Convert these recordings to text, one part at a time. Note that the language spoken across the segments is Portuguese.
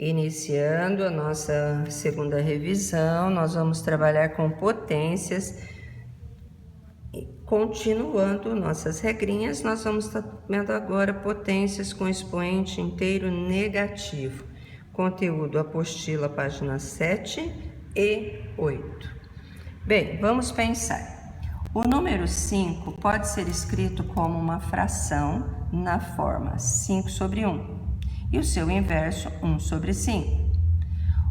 Iniciando a nossa segunda revisão, nós vamos trabalhar com potências. Continuando nossas regrinhas, nós vamos estar vendo agora potências com expoente inteiro negativo. Conteúdo apostila, página 7 e 8. Bem, vamos pensar. O número 5 pode ser escrito como uma fração na forma 5 sobre 1 e o seu inverso 1 sobre 5.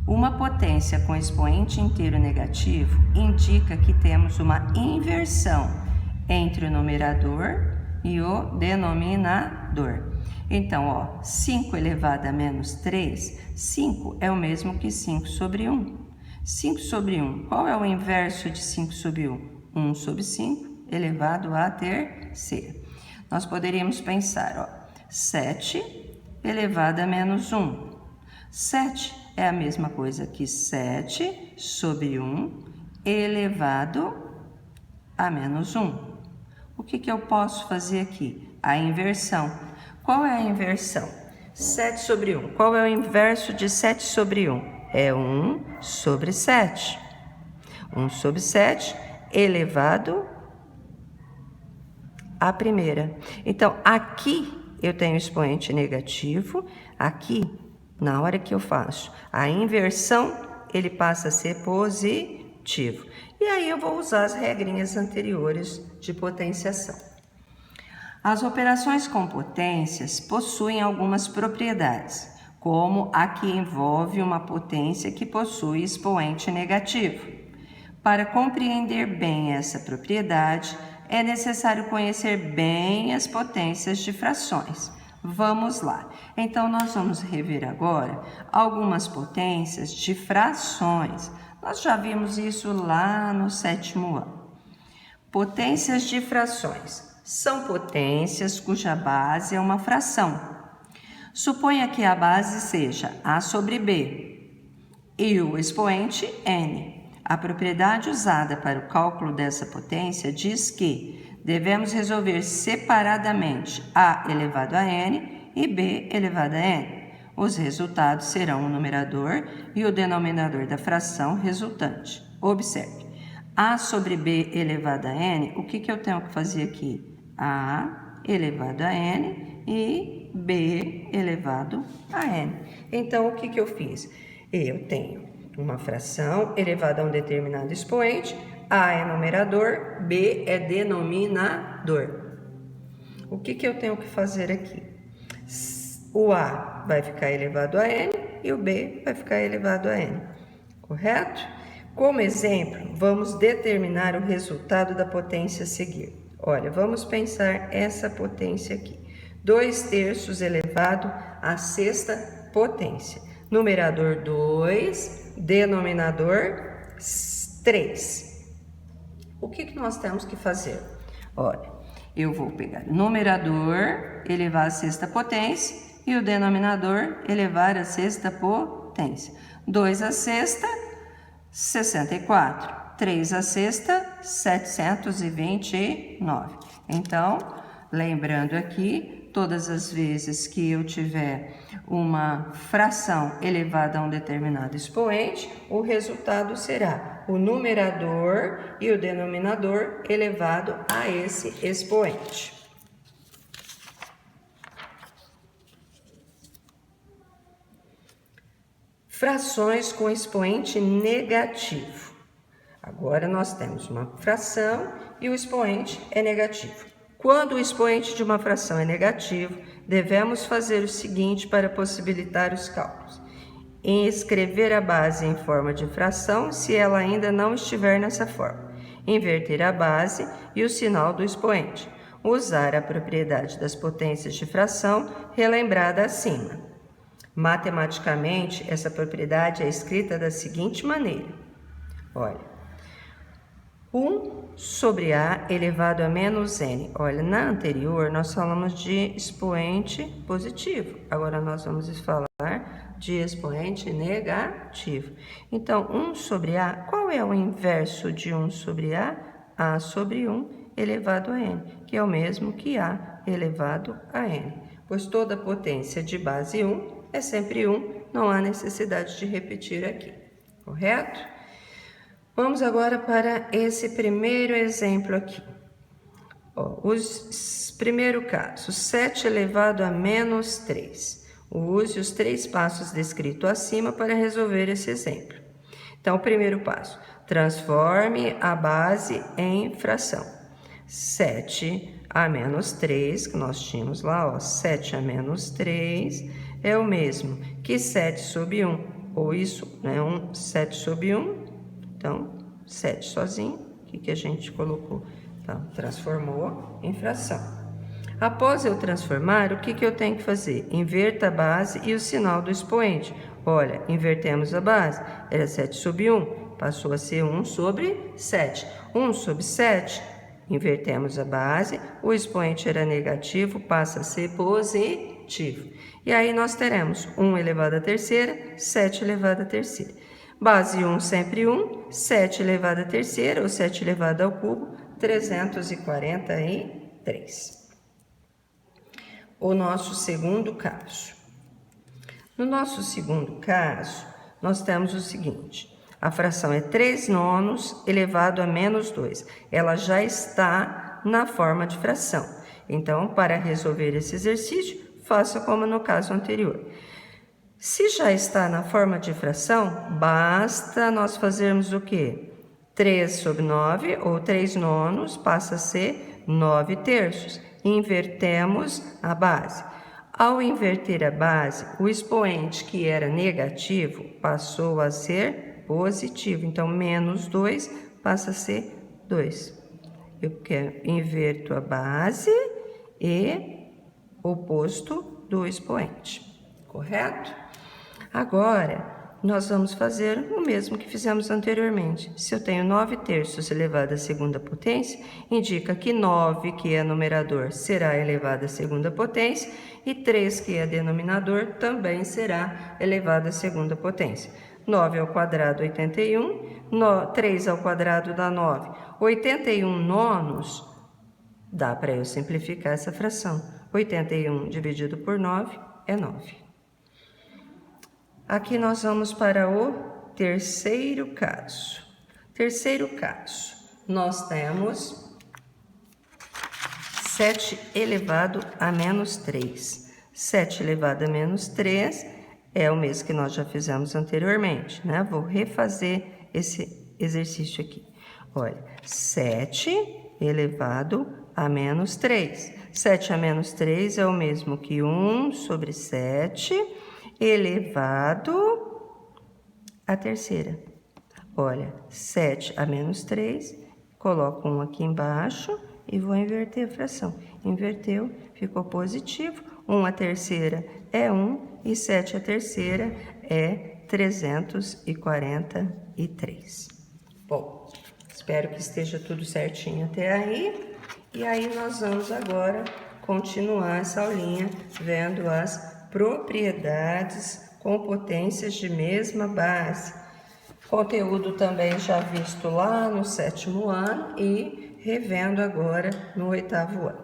Uma potência com expoente inteiro negativo indica que temos uma inversão entre o numerador e o denominador. Então, 5 elevado a menos 3, 5 é o mesmo que 5 sobre 1. 5 sobre 1, qual é o inverso de 5 sobre 1? 1 sobre 5 elevado à terceira. Nós poderíamos pensar, 7 elevado a menos 1. 7 é a mesma coisa que 7 sobre 1 elevado a menos 1. O que eu posso fazer aqui? A inversão. Qual é a inversão? 7 sobre 1. Qual é o inverso de 7 sobre 1? É 1 sobre 7. 1 sobre 7 elevado à primeira. Então, aqui eu tenho expoente negativo. Aqui, na hora que eu faço a inversão, ele passa a ser positivo. E aí eu vou usar as regrinhas anteriores de potenciação. As operações com potências possuem algumas propriedades, como a que envolve uma potência que possui expoente negativo. Para compreender bem essa propriedade, é necessário conhecer bem as potências de frações. Vamos lá. Então, nós vamos rever agora algumas potências de frações. Nós já vimos isso lá no 7º ano. Potências de frações são potências cuja base é uma fração. Suponha que a base seja A sobre B e o expoente N. A propriedade usada para o cálculo dessa potência diz que devemos resolver separadamente A elevado a N e B elevado a N. Os resultados serão o numerador e o denominador da fração resultante. Observe, A sobre B elevado a N, o que eu tenho que fazer aqui? A elevado a N e B elevado a N. Então, o que eu fiz? Eu tenho uma fração elevada a um determinado expoente, A é numerador, B é denominador. O que eu tenho que fazer aqui? O A vai ficar elevado a N e o B vai ficar elevado a N, correto? Como exemplo, vamos determinar o resultado da potência a seguir. Olha, vamos pensar essa potência aqui. 2/3 elevado à sexta potência. Numerador 2, denominador 3. O que nós temos que fazer? Olha, eu vou pegar o numerador, elevar à sexta potência, e o denominador, elevar à sexta potência. 2 à sexta, 64. 3 à sexta, 729. Então, lembrando aqui, todas as vezes que eu tiver uma fração elevada a um determinado expoente, o resultado será o numerador e o denominador elevado a esse expoente. Frações com expoente negativo. Agora nós temos uma fração e o expoente é negativo. Quando o expoente de uma fração é negativo, devemos fazer o seguinte para possibilitar os cálculos. Escrever a base em forma de fração se ela ainda não estiver nessa forma. Inverter a base e o sinal do expoente. Usar a propriedade das potências de fração relembrada acima. Matematicamente, essa propriedade é escrita da seguinte maneira. Olha, 1 sobre A elevado a menos N. Olha, na anterior nós falamos de expoente positivo. Agora nós vamos falar de expoente negativo. Então, 1 sobre A, qual é o inverso de 1 sobre A? A sobre 1 elevado a N, que é o mesmo que A elevado a N. Pois toda potência de base 1 é sempre 1 não há necessidade de repetir aqui, correto? Vamos agora para esse primeiro exemplo aqui. Ó, primeiro caso, 7 elevado a menos 3. Use os 3 passos descritos acima para resolver esse exemplo. Então, o primeiro passo, transforme a base em fração. 7 a menos 3, que nós tínhamos lá, ó, 7 a menos 3 é o mesmo que 7 sobre 1, ou isso, né, 7 sobre 1, então, 7 sozinho, o que a gente colocou? Então, transformou em fração. Após eu transformar, o que eu tenho que fazer? Inverta a base e o sinal do expoente. Olha, invertemos a base, era 7 sobre 1, passou a ser 1 sobre 7. 1 sobre 7, invertemos a base, o expoente era negativo, passa a ser positivo. E aí nós teremos 1 elevado à terceira, 7 elevado à terceira. Base 1 sempre 1, 7 elevado à terceira, ou 7 elevado ao cubo, 343. O nosso segundo caso. No nosso segundo caso, nós temos o seguinte, a fração é 3 nonos elevado a menos 2. Ela já está na forma de fração. Então, para resolver esse exercício, faça como no caso anterior. Se já está na forma de fração, basta nós fazermos o quê? 3 sobre 9, ou 3 nonos, passa a ser 9 terços. Invertemos a base. Ao inverter a base, o expoente que era negativo passou a ser positivo. Então, menos 2 passa a ser 2. Eu inverto a base e o oposto do expoente, correto? Agora, nós vamos fazer o mesmo que fizemos anteriormente. Se eu tenho 9 terços elevado à segunda potência, indica que 9, que é numerador, será elevado à segunda potência, e 3, que é denominador, também será elevado à segunda potência. 9 ao quadrado, 81. 3 ao quadrado dá 9. 81 nonos, dá para eu simplificar essa fração. 81 dividido por 9 é 9. Aqui nós vamos para o terceiro caso. Terceiro caso, nós temos 7 elevado a menos 3. 7 elevado a menos 3 é o mesmo que nós já fizemos anteriormente, né? Vou refazer esse exercício aqui. Olha, 7 elevado a menos 3. 7 a menos 3 é o mesmo que 1 sobre 7 elevado à terceira. Olha, 7 a menos 3, coloco 1 aqui embaixo e vou inverter a fração. Inverteu, ficou positivo. 1 à terceira é 1 e 7 à terceira é 343. Bom, espero que esteja tudo certinho até aí. E aí nós vamos agora continuar essa aulinha vendo as propriedades com potências de mesma base. Conteúdo também já visto lá no 7º ano e revendo agora no 8º ano.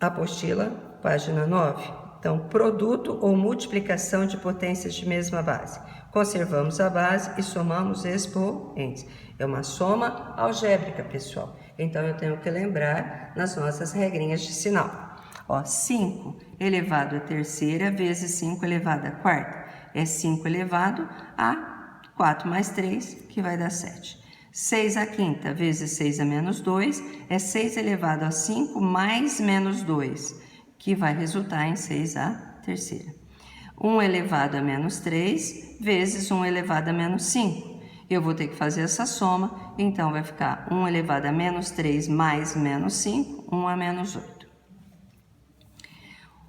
Apostila, página 9. Então, produto ou multiplicação de potências de mesma base. Conservamos a base e somamos expoentes. É uma soma algébrica, pessoal. Então, eu tenho que lembrar nas nossas regrinhas de sinal. Ó, 5 elevado à terceira vezes 5 elevado à quarta. É 5 elevado a 4 mais 3, que vai dar 7. 6 à quinta vezes 6 a menos 2 é 6 elevado a 5 mais menos 2, que vai resultar em 6 à terceira. 1 elevado a menos 3 vezes 1 elevado a menos 5. Eu vou ter que fazer essa soma, então vai ficar 1 elevado a menos 3 mais menos 5, 1 a menos 8.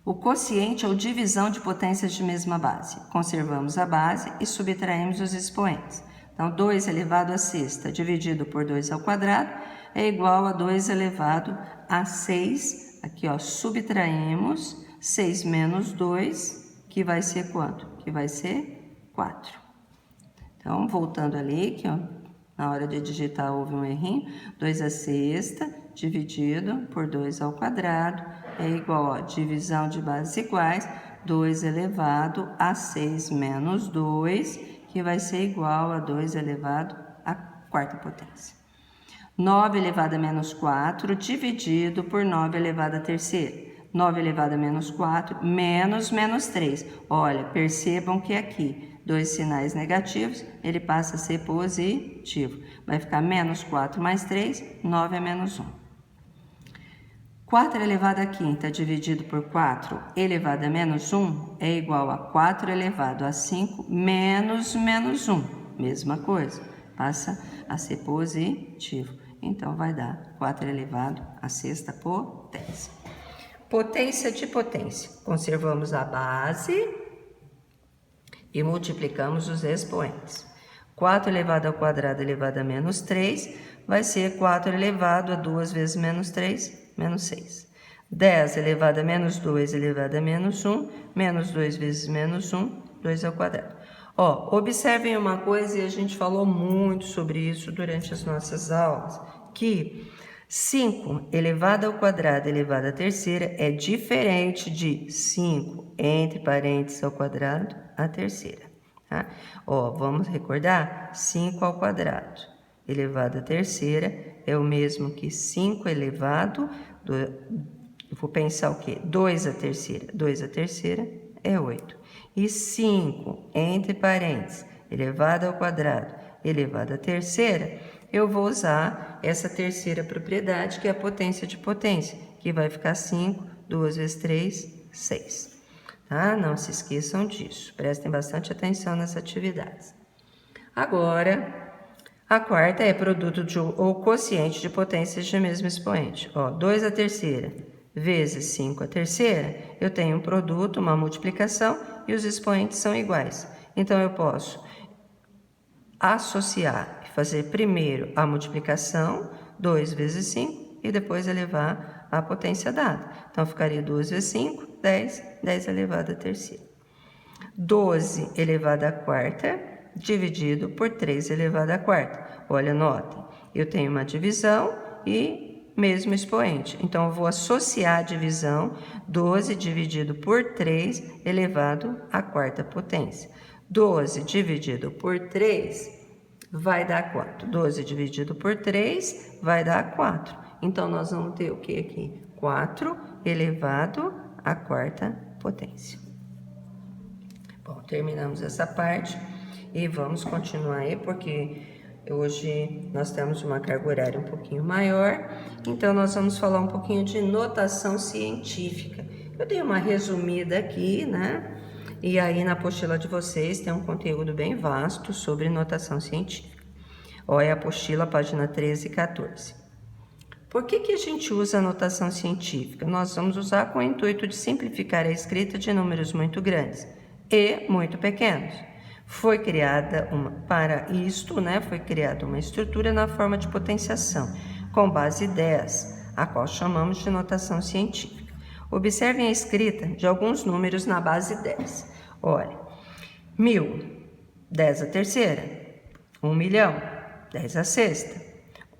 O quociente ou divisão de potências de mesma base. Conservamos a base e subtraímos os expoentes. Então, 2 elevado à sexta dividido por 2 ao quadrado é igual a 2 elevado a 6. Aqui, ó, subtraímos 6 menos 2, que vai ser quanto? Que vai ser 4. Então, voltando ali, que ó, na hora de digitar houve um errinho. 2 à sexta dividido por 2 ao quadrado é igual a divisão de bases iguais, 2 elevado a 6 menos 2, que vai ser igual a 2 elevado à quarta potência. 9 elevado a menos 4 dividido por 9 elevado à terceira. 9 elevado a menos 4 menos 3. Olha, percebam que aqui, dois sinais negativos, ele passa a ser positivo. Vai ficar menos 4 mais 3, 9 é menos 1. 4 elevado à quinta dividido por 4 elevado a menos 1 é igual a 4 elevado a 5 menos 1. Mesma coisa, passa a ser positivo. Então, vai dar 4 elevado à sexta potência. Potência de potência. Conservamos a base e multiplicamos os expoentes. 4 elevado ao quadrado elevado a menos 3 vai ser 4 elevado a 2 vezes menos 3, menos 6. 10 elevado a menos 2 elevado a menos 1, menos 2 vezes menos 1, 2 ao quadrado. Ó, observem uma coisa, e a gente falou muito sobre isso durante as nossas aulas, que 5 elevado ao quadrado elevado à terceira é diferente de 5 entre parênteses ao quadrado à terceira. Tá? Ó, vamos recordar? 5 ao quadrado elevado à terceira é o mesmo que 5 elevado, vou pensar o quê? 2 à terceira. 2 à terceira é 8. E 5 entre parênteses elevado ao quadrado elevado à terceira, eu vou usar essa terceira propriedade, que é a potência de potência, que vai ficar 5, 2 vezes 3, 6. Tá? Não se esqueçam disso. Prestem bastante atenção nas atividades. Agora, a quarta é produto ou quociente de potências de mesmo expoente. Ó, 2 à terceira vezes 5 à terceira, eu tenho um produto, uma multiplicação, e os expoentes são iguais. Então, eu posso associar e fazer primeiro a multiplicação, 2 vezes 5, e depois elevar a potência dada. Então, ficaria 2 vezes 5, 10, 10 elevado à terceira. 12 elevado à quarta, dividido por 3 elevado à quarta. Olha, notem, eu tenho uma divisão e mesmo expoente. Então, eu vou associar a divisão, 12 dividido por 3 elevado à quarta potência. 12 dividido por 3 vai dar 4. 12 dividido por 3 vai dar 4. Então, nós vamos ter o que aqui? 4 elevado à quarta potência. Bom, terminamos essa parte e vamos continuar aí, porque hoje nós temos uma carga horária um pouquinho maior. Então, nós vamos falar um pouquinho de notação científica. Eu dei uma resumida aqui, né? E aí, na apostila de vocês, tem um conteúdo bem vasto sobre notação científica. Olha a apostila, página 13 e 14. Por que a gente usa a notação científica? Nós vamos usar com o intuito de simplificar a escrita de números muito grandes e muito pequenos. Foi criada para isto, né? Foi criada uma estrutura na forma de potenciação, com base 10, a qual chamamos de notação científica. Observem a escrita de alguns números na base 10. Olha, 1000, 10 à terceira, 1 milhão, 10 à sexta,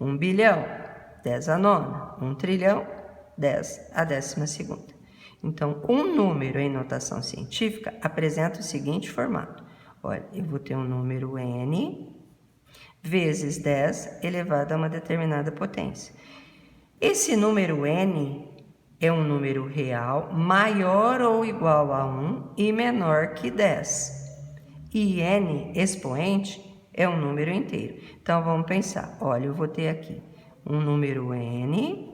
1 bilhão, 10 à nona, 1 trilhão, 10 à 12ª. Então, um número em notação científica apresenta o seguinte formato. Olha, eu vou ter um número n vezes 10 elevado a uma determinada potência. Esse número n é um número real maior ou igual a 1 e menor que 10. E n, expoente, é um número inteiro. Então, vamos pensar. Olha, eu vou ter aqui um número n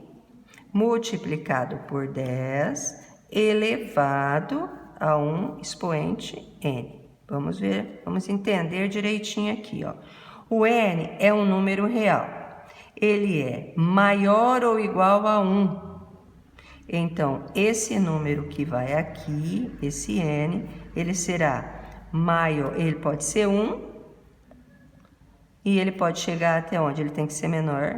multiplicado por 10 elevado a um expoente n. Vamos ver, vamos entender direitinho aqui, ó. O n é um número real. Ele é maior ou igual a 1. Então, esse número que vai aqui, esse n, ele será maior, ele pode ser 1 e ele pode chegar até onde? Ele tem que ser menor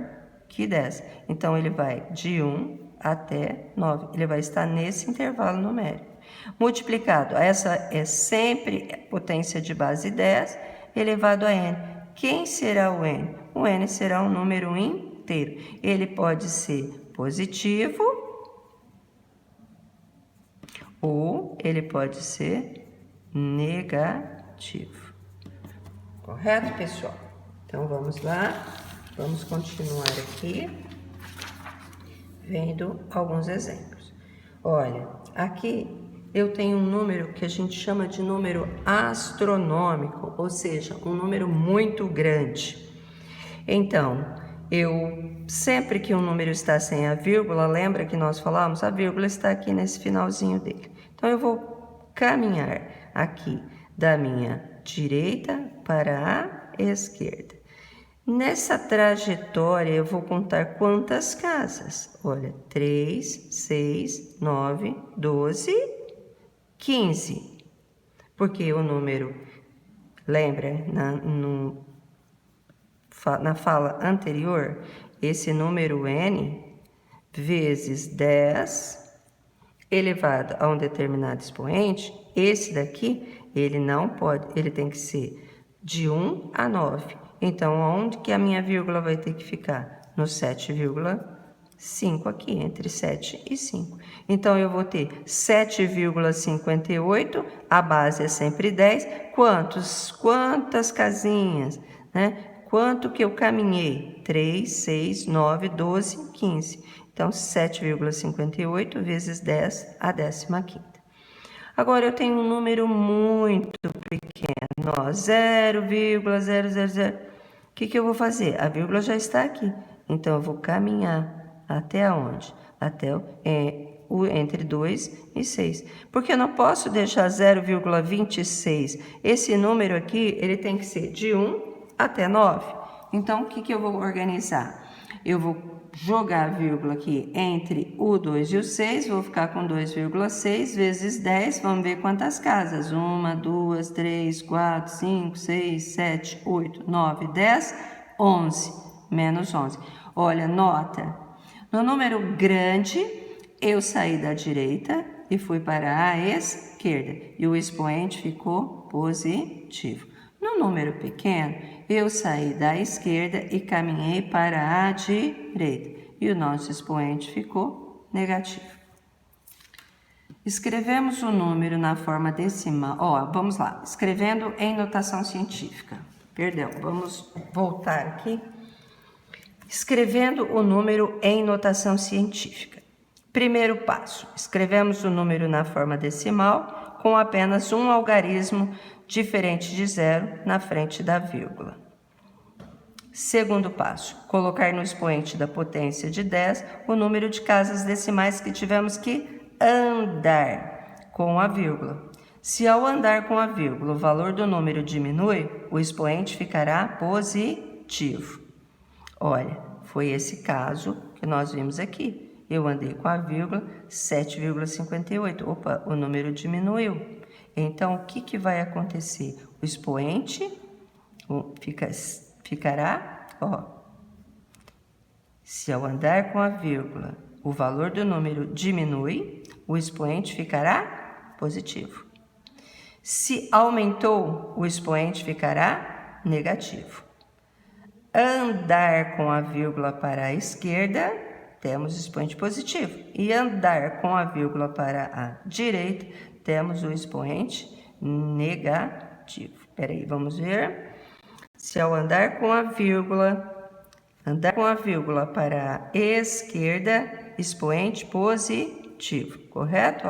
que 10. Então, ele vai de 1 até 9. Ele vai estar nesse intervalo numérico. Multiplicado, essa é sempre potência de base 10 elevado a n. Quem será o n? O n será um número inteiro. Ele pode ser positivo ou ele pode ser negativo. Correto, pessoal? Então, vamos lá. Vamos continuar aqui, vendo alguns exemplos. Olha, aqui eu tenho um número que a gente chama de número astronômico, ou seja, um número muito grande. Então, sempre que um número está sem a vírgula, lembra que nós falamos? A vírgula está aqui nesse finalzinho dele. Então, eu vou caminhar aqui da minha direita para a esquerda. Nessa trajetória, eu vou contar quantas casas? Olha, 3, 6, 9, 12, 15. Porque o número, lembra, na fala anterior, esse número n vezes 10 elevado a um determinado expoente, esse daqui, ele não pode, ele tem que ser de 1 a 9. Então, onde que a minha vírgula vai ter que ficar? No 7,5 aqui, entre 7 e 5. Então, eu vou ter 7,58, a base é sempre 10. Quantas casinhas, né? Quanto que eu caminhei? 3, 6, 9, 12, 15. Então, 7,58 vezes 10 a 15ª. Agora, eu tenho um número muito pequeno, ó, 0,000. O que eu vou fazer? A vírgula já está aqui. Então, eu vou caminhar até onde? Até entre 2 e 6. Porque eu não posso deixar 0,26. Esse número aqui, ele tem que ser de 1 até 9. Então, o que eu vou organizar? Eu vou jogar a vírgula aqui entre o 2 e o 6, vou ficar com 2,6 vezes 10, vamos ver quantas casas. 1, 2, 3, 4, 5, 6, 7, 8, 9, 10, 11, menos 11. Olha, nota, no número grande, eu saí da direita e fui para a esquerda, e o expoente ficou positivo. No número pequeno, eu saí da esquerda e caminhei para a direita. E o nosso expoente ficou negativo. Escrevemos o número na forma decimal. Vamos lá. Escrevendo em notação científica. Perdão, vamos voltar aqui. Escrevendo o número em notação científica. Primeiro passo. Escrevemos o número na forma decimal com apenas um algarismo diferente de 0 na frente da vírgula. Segundo passo, colocar no expoente da potência de 10 o número de casas decimais que tivemos que andar com a vírgula. Se ao andar com a vírgula o valor do número diminui, o expoente ficará positivo. Olha, foi esse caso que nós vimos aqui. Eu andei com a vírgula 7,58. Opa, o número diminuiu. Então, o que vai acontecer? O expoente ficará, se ao andar com a vírgula o valor do número diminui, o expoente ficará positivo. Se aumentou, o expoente ficará negativo. Andar com a vírgula para a esquerda, temos expoente positivo. E andar com a vírgula para a direita, temos o expoente negativo. Espera aí, vamos ver. Se ao andar com a vírgula para a esquerda, expoente positivo, correto?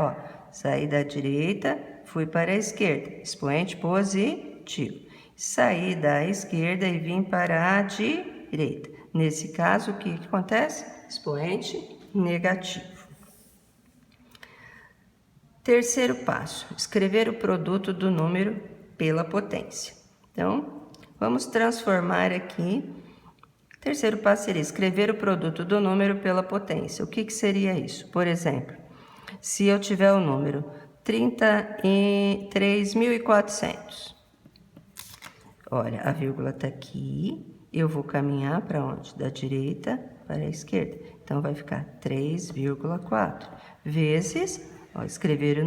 Saí da direita, fui para a esquerda, expoente positivo. Saí da esquerda e vim para a direita. Nesse caso, o que acontece? Expoente negativo. Terceiro passo, escrever o produto do número pela potência. Então, vamos transformar aqui. Terceiro passo seria escrever o produto do número pela potência. O que seria isso? Por exemplo, se eu tiver o número 33.400. Olha, a vírgula está aqui. Eu vou caminhar para onde? Da direita para a esquerda. Então, vai ficar 3,4 vezes, escrever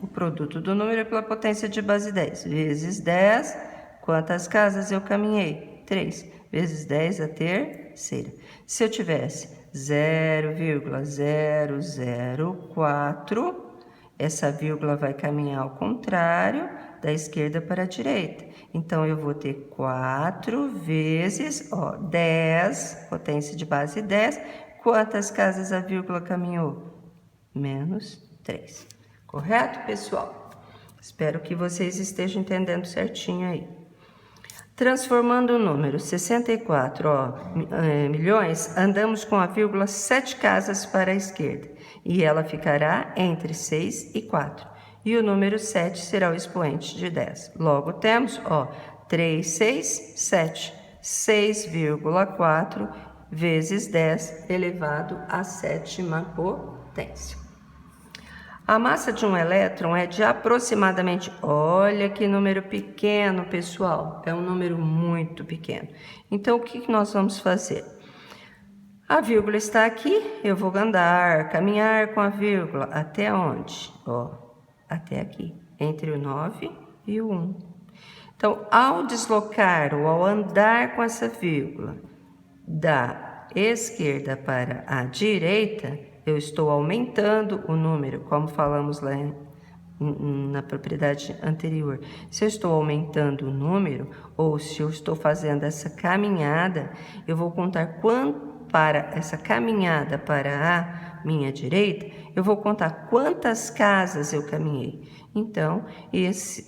o produto do número pela potência de base 10. Vezes 10, quantas casas eu caminhei? 3. Vezes 10 a terceira. Se eu tivesse 0,004, essa vírgula vai caminhar ao contrário, da esquerda para a direita. Então, eu vou ter 4 vezes, 10, potência de base 10. Quantas casas a vírgula caminhou? Menos 3. Correto, pessoal? Espero que vocês estejam entendendo certinho aí. Transformando o número 64 milhões, andamos com a vírgula 7 casas para a esquerda. E ela ficará entre 6 e 4. E o número 7 será o expoente de 10. Logo temos, 3, 6, 7. 6,4 vezes 10 elevado à 7ª potência. A massa de um elétron é de aproximadamente, olha que número pequeno, pessoal, é um número muito pequeno. Então, o que nós vamos fazer? A vírgula está aqui, eu vou andar, caminhar com a vírgula, até onde? Até aqui, entre o 9 e o 1. Então, ao deslocar ou ao andar com essa vírgula da esquerda para a direita, eu estou aumentando o número, como falamos lá na propriedade anterior. Se eu estou aumentando o número, ou se eu estou fazendo essa caminhada, eu vou contar para essa caminhada para a minha direita, eu vou contar quantas casas eu caminhei. Então,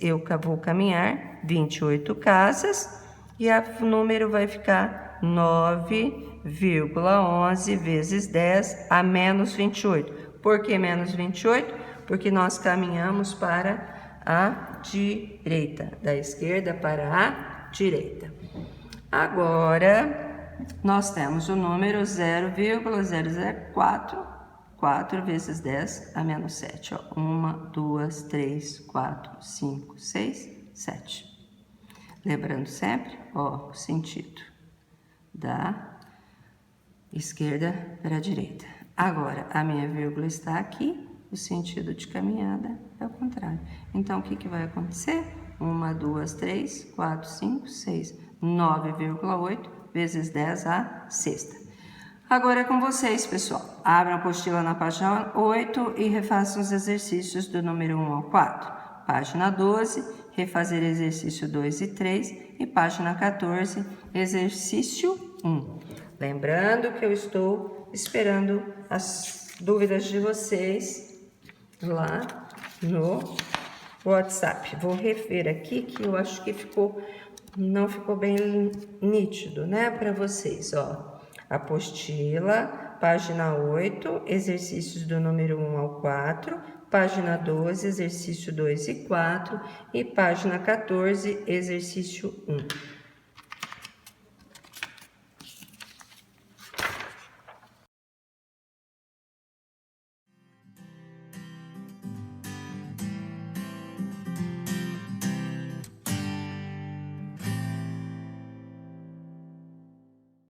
eu vou caminhar 28 casas e o número vai ficar 9,11 vezes 10 a menos 28. Por que menos 28? Porque nós caminhamos para a direita, da esquerda para a direita. Agora, nós temos o número 0,004, 4 vezes 10 a menos 7. 1, 2, 3, 4, 5, 6, 7. Lembrando sempre, o sentido da esquerda para a direita. Agora, a minha vírgula está aqui, o sentido de caminhada é o contrário. Então, o que vai acontecer? 1, 2, 3, 4, 5, 6, 9,8 vezes 10 a sexta. Agora é com vocês, pessoal. Abram a apostila na página 8 e refaçam os exercícios do número 1 ao 4. Página 12, refazer exercício 2 e 3. E página 14, exercício 1. Lembrando que eu estou esperando as dúvidas de vocês lá no WhatsApp. Vou rever aqui que eu acho que não ficou bem nítido, né, para vocês, Apostila, página 8, exercícios do número 1 ao 4, página 12, exercício 2 e 4 e página 14, exercício 1.